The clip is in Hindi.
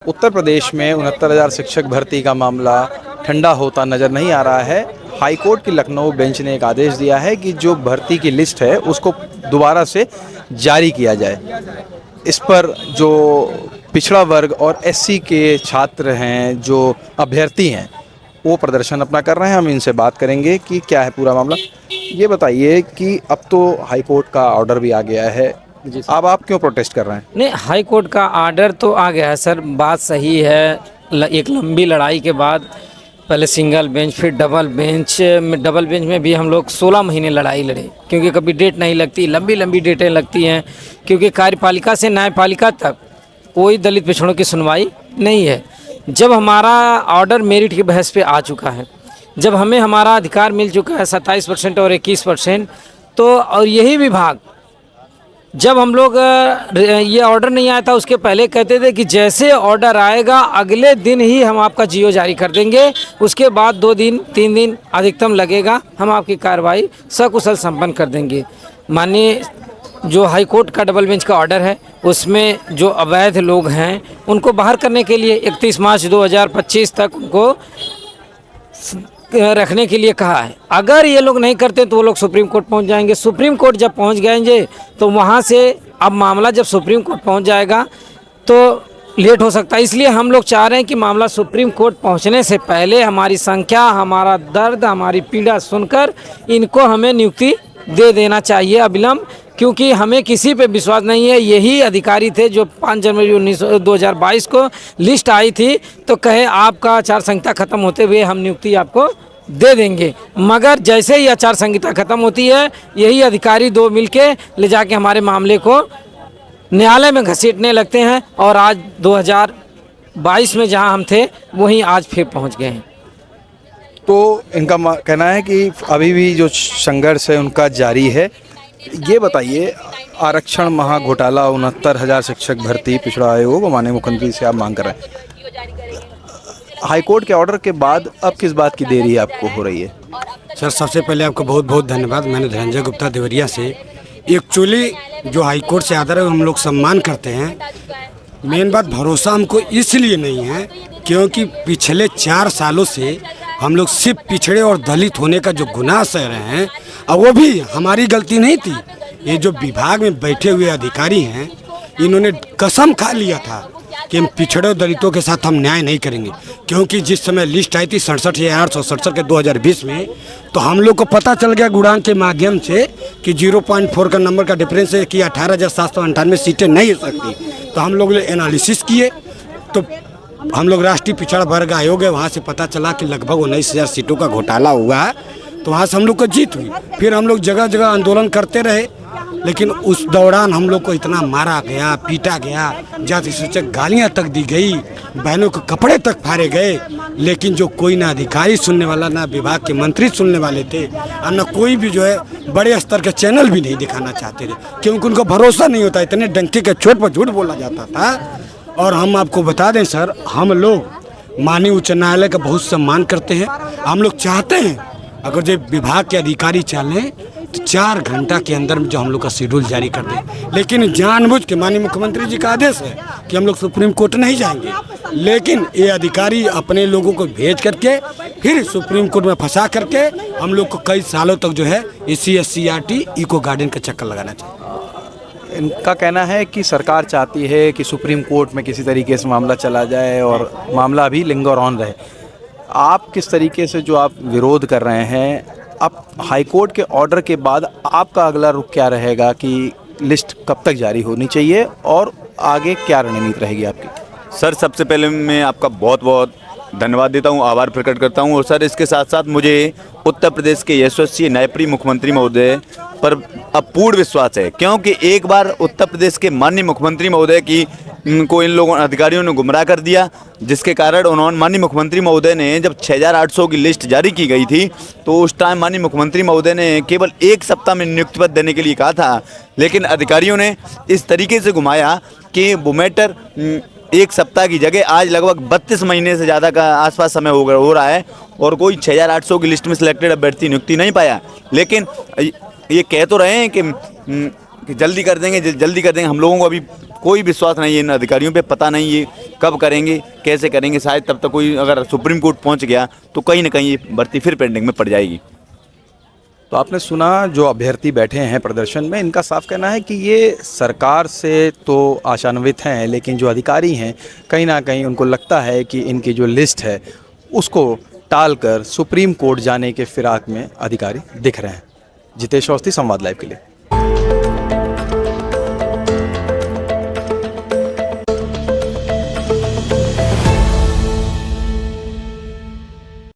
उत्तर प्रदेश में 69,000 शिक्षक भर्ती का मामला ठंडा होता नज़र नहीं आ रहा है। हाईकोर्ट की लखनऊ बेंच ने एक आदेश दिया है कि जो भर्ती की लिस्ट है उसको दोबारा से जारी किया जाए। इस पर जो पिछड़ा वर्ग और एससी के छात्र हैं, जो अभ्यर्थी हैं, वो प्रदर्शन अपना कर रहे हैं। हम इनसे बात करेंगे कि क्या है पूरा मामला। ये बताइए कि अब तो हाईकोर्ट का ऑर्डर भी आ गया है, अब आप क्यों प्रोटेस्ट कर रहे हैं? नहीं, हाई कोर्ट का आर्डर तो आ गया है सर, बात सही है। एक लंबी लड़ाई के बाद पहले सिंगल बेंच, फिर डबल बेंच में भी हम लोग 16 महीने लड़ाई लड़े, क्योंकि कभी डेट नहीं लगती, लंबी लंबी डेटें लगती हैं, क्योंकि कार्यपालिका से न्यायपालिका तक कोई दलित पिछड़ों की सुनवाई नहीं है। जब हमारा ऑर्डर मेरिट की बहस पे आ चुका है, जब हमें हमारा अधिकार मिल चुका है 27% और 21%, तो और यही विभाग जब हम लोग ये ऑर्डर नहीं आया था उसके पहले कहते थे कि जैसे ऑर्डर आएगा अगले दिन ही हम आपका जीओ जारी कर देंगे, उसके बाद 2 दिन 3 दिन अधिकतम लगेगा, हम आपकी कार्रवाई सकुशल संपन्न कर देंगे। माननीय जो हाई कोर्ट का डबल बेंच का ऑर्डर है उसमें जो अवैध लोग हैं उनको बाहर करने के लिए 31 मार्च 2025 तक उनको रखने के लिए कहा है। अगर ये लोग नहीं करते तो वो लोग सुप्रीम कोर्ट पहुंच जाएंगे। सुप्रीम कोर्ट जब पहुंच जाएंगे तो वहां से अब मामला जब सुप्रीम कोर्ट पहुंच जाएगा तो लेट हो सकता है। इसलिए हम लोग चाह रहे हैं कि मामला सुप्रीम कोर्ट पहुंचने से पहले हमारी संख्या, हमारा दर्द, हमारी पीड़ा सुनकर इनको हमें नियुक्ति दे देना चाहिए अविलंब, क्योंकि हमें किसी पे विश्वास नहीं है। यही अधिकारी थे जो 5 जनवरी 2022 को लिस्ट आई थी तो कहे आपका आचार संहिता खत्म होते हुए हम नियुक्ति आपको दे देंगे, मगर जैसे ही आचार संहिता खत्म होती है यही अधिकारी 2 मिलके ले जाके हमारे मामले को न्यायालय में घसीटने लगते हैं, और आज 2022 में जहां हम थे वहीं आज फिर पहुंच गए हैं। तो इनका कहना है कि अभी भी जो संघर्ष है उनका जारी है। ये बताइए, आरक्षण महाघोटाला, 69,000 शिक्षक भर्ती, पिछड़ा आयोग, माननीय मुख्यमंत्री से आप मांग कर रहे हैं। हाईकोर्ट के ऑर्डर के बाद अब किस बात की देरी आपको हो रही है? सर, सबसे पहले आपका बहुत बहुत धन्यवाद। मैंने धनंजय गुप्ता देवरिया से। एक्चुअली जो हाईकोर्ट से आदर है हम लोग सम्मान करते हैं। मेन बात भरोसा हमको इसलिए नहीं है क्योंकि पिछले 4 सालों से हम लोग सिर्फ पिछड़े और दलित होने का जो गुनाह सह रहे हैं, और वो भी हमारी गलती नहीं थी। ये जो विभाग में बैठे हुए अधिकारी हैं इन्होंने कसम खा लिया था कि हम पिछड़े और दलितों के साथ हम न्याय नहीं करेंगे, क्योंकि जिस समय लिस्ट आई थी 67,867 के 2020 में, तो हम लोग को पता चल गया गुणांक के माध्यम से कि 0.4 का नंबर का डिफरेंस है कि 18,798 सीटें नहीं हो सकती। तो हम लोग एनालिसिस किए तो हम लोग राष्ट्रीय पिछड़ा वर्ग आयोग है, वहाँ से पता चला कि लगभग 19,000 सीटों का घोटाला हुआ है। तो वहाँ से हम लोग को जीत हुई। फिर हम लोग जगह जगह आंदोलन करते रहे, लेकिन उस दौरान हम लोग को इतना मारा गया, पीटा गया, जाति सूचक गालियाँ तक दी गई, बहनों के कपड़े तक फाड़े गए, लेकिन जो कोई ना अधिकारी सुनने वाला, ना विभाग के मंत्री सुनने वाले थे, और न कोई भी जो है बड़े स्तर के चैनल भी नहीं दिखाना चाहते थे, क्योंकि उनको भरोसा नहीं होता। इतने डंके के चोट पर झूठ बोला जाता था। और हम आपको बता दें सर, हम लोग माननीय उच्च न्यायालय का बहुत सम्मान करते हैं। हम लोग चाहते हैं अगर जो विभाग के अधिकारी चलें तो 4 घंटा के अंदर में जो हम लोग का शेड्यूल जारी कर दें, लेकिन जानबूझ के माननीय मुख्यमंत्री जी का आदेश है कि हम लोग सुप्रीम कोर्ट नहीं जाएंगे, लेकिन ये अधिकारी अपने लोगों को भेज करके फिर सुप्रीम कोर्ट में फंसा करके हम लोग को कई सालों तक जो है SC SCRT इको गार्डन का चक्कर लगाना चाहिए। इनका कहना है कि सरकार चाहती है कि सुप्रीम कोर्ट में किसी तरीके से मामला चला जाए और मामला अभी लिंगर ऑन रहे। आप किस तरीके से जो आप विरोध कर रहे हैं, अब हाईकोर्ट के ऑर्डर के बाद आपका अगला रुख क्या रहेगा कि लिस्ट कब तक जारी होनी चाहिए और आगे क्या रणनीति रहेगी आपकी? सर, सबसे पहले मैं आपका बहुत बहुत धन्यवाद देता हूं, आभार प्रकट करता हूं। और सर, इसके साथ साथ मुझे उत्तर प्रदेश के यशस्वी न्यायप्रिय मुख्यमंत्री महोदय पर अपूर्ण विश्वास है, क्योंकि एक बार उत्तर प्रदेश के माननीय मुख्यमंत्री महोदय की को इन लोगों अधिकारियों ने गुमराह कर दिया, जिसके कारण उन्होंने माननीय मुख्यमंत्री महोदय ने जब 6,800 की लिस्ट जारी की गई थी तो उस टाइम माननीय मुख्यमंत्री महोदय ने केवल 1 सप्ताह में नियुक्ति पत्र देने के लिए कहा था, लेकिन अधिकारियों ने इस तरीके से घुमाया कि वो मैटर 1 सप्ताह की जगह आज लगभग 32 महीने से ज़्यादा का आसपास समय हो रहा है और कोई 6,800 की लिस्ट में सिलेक्टेड अभ्यर्थी नियुक्ति नहीं पाया। लेकिन ये कह तो रहे हैं कि जल्दी कर देंगे, जल्दी कर देंगे। हम लोगों को अभी कोई विश्वास नहीं है इन अधिकारियों पे, पता नहीं ये कब करेंगे, कैसे करेंगे। शायद तब तक कोई अगर सुप्रीम कोर्ट पहुंच गया तो कहीं ना कहीं ये भर्ती फिर पेंडिंग में पड़ जाएगी। तो आपने सुना जो अभ्यर्थी बैठे हैं प्रदर्शन में, इनका साफ कहना है कि ये सरकार से तो आशान्वित हैं, लेकिन जो अधिकारी हैं कहीं ना कहीं उनको लगता है कि इनकी जो लिस्ट है उसको टालकर सुप्रीम कोर्ट जाने के फिराक में अधिकारी दिख रहे हैं। जितेश अवस्थी, संवाद लाइव के लिए।